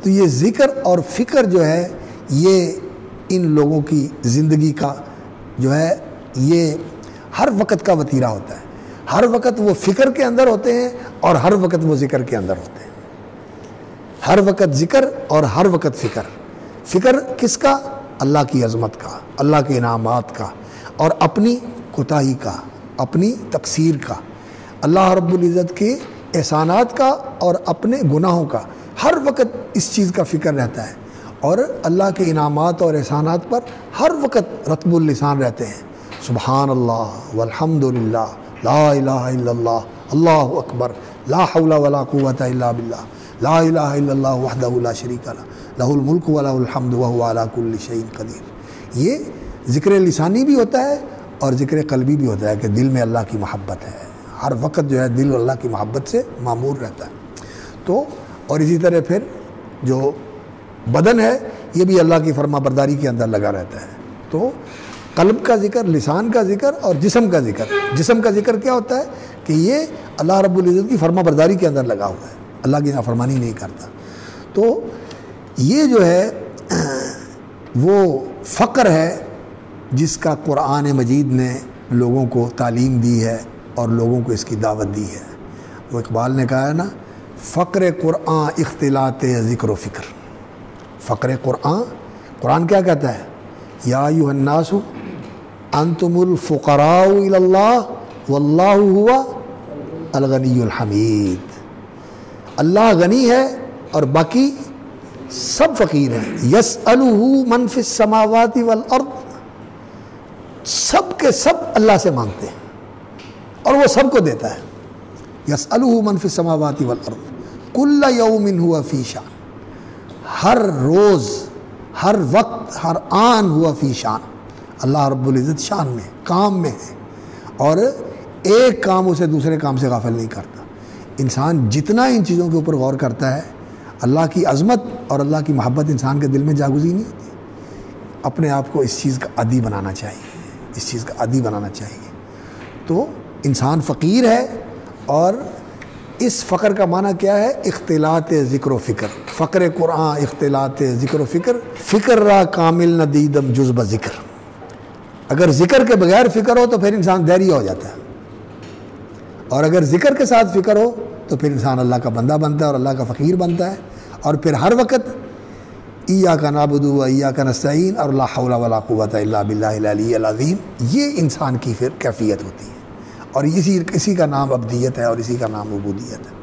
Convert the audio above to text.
تو یہ ذکر اور فکر جو ہے یہ ان لوگوں کی زندگی کا جو ہے یہ ہر وقت کا وتیرہ ہوتا ہے. ہر وقت وہ فکر کے اندر ہوتے ہیں اور ہر وقت وہ ذکر کے اندر ہوتے ہیں. ہر وقت ذکر اور ہر وقت فکر. فکر کس کا؟ اللہ کی عظمت کا، اللہ کے انعامات کا، اور اپنی کوتاہی کا، اپنی تقصیر کا، اللہ رب العزت کے احسانات کا اور اپنے گناہوں کا. ہر وقت اس چیز کا فکر رہتا ہے اور اللہ کے انعامات اور احسانات پر ہر وقت رطب اللسان رہتے ہیں. سبحان اللہ والحمد للہ لا الہ الا اللہ اللہ اکبر لا حول ولا قوة الا باللہ لا الہ الا اللہ وحدہ لا شریک لہ لہ الملک ولہ الحمد وہو علی کل شیء قدیر. یہ ذکر لسانی بھی ہوتا ہے اور ذکر قلبی بھی ہوتا ہے کہ دل میں اللہ کی محبت ہے. ہر وقت جو ہے دل اللہ کی محبت سے معمور رہتا ہے. تو اور اسی طرح پھر جو بدن ہے یہ بھی اللہ کی فرما برداری کے اندر لگا رہتا ہے. تو قلب کا ذکر، لسان کا ذکر اور جسم کا ذکر. جسم کا ذکر کیا ہوتا ہے کہ یہ اللہ رب العزت کی فرما برداری کے اندر لگا ہوا ہے، اللہ کی نافرمانی نہیں کرتا. تو یہ جو ہے وہ فقر ہے جس کا قرآن مجید نے لوگوں کو تعلیم دی ہے اور لوگوں کو اس کی دعوت دی ہے. وہ اقبال نے کہا ہے نا، فقر قرآن اختلاط ذکر و فکر. فقر قرآن، قرآن کیا کہتا ہے؟ یا ایھا الناس انتم الفقراء الی اللہ واللہ هو الغنی الحمید. اللہ غنی ہے اور باقی سب فقیر ہیں. یسألہ من فی السماوات والارض، سب کے سب اللہ سے مانگتے ہیں اور وہ سب کو دیتا ہے. یسألہ من فی السماوات والارض کل یوم ہوا فی شان. ہر روز، ہر وقت، ہر آن ہوا فی شان. اللہ رب العزت شان میں، کام میں ہے اور ایک کام اسے دوسرے کام سے غافل نہیں کرتا. انسان جتنا ان چیزوں کے اوپر غور کرتا ہے، اللہ کی عظمت اور اللہ کی محبت انسان کے دل میں جاگزی نہیں ہوتی. اپنے آپ کو اس چیز کا عادی بنانا چاہیے، اس چیز کا عادی بنانا چاہیے. تو انسان فقیر ہے اور اس فقر کا معنی کیا ہے؟ اختلاط ذکر و فکر. فقر قرآن اختلاط ذکر و فکر. فکر را کامل نہ دیدم جز بذکر. اگر ذکر کے بغیر فکر ہو تو پھر انسان دہریہ ہو جاتا ہے، اور اگر ذکر کے ساتھ فکر ہو تو پھر انسان اللہ کا بندہ بنتا ہے اور اللہ کا فقیر بنتا ہے. اور پھر ہر وقت ایاک نعبد و ایاک نستعین اور لا حول ولا قوة الا باللہ العلی العظیم، یہ انسان کی پھر کیفیت ہوتی ہے. اور اسی کا نام عبدیت ہے اور اسی کا نام عبودیت ہے.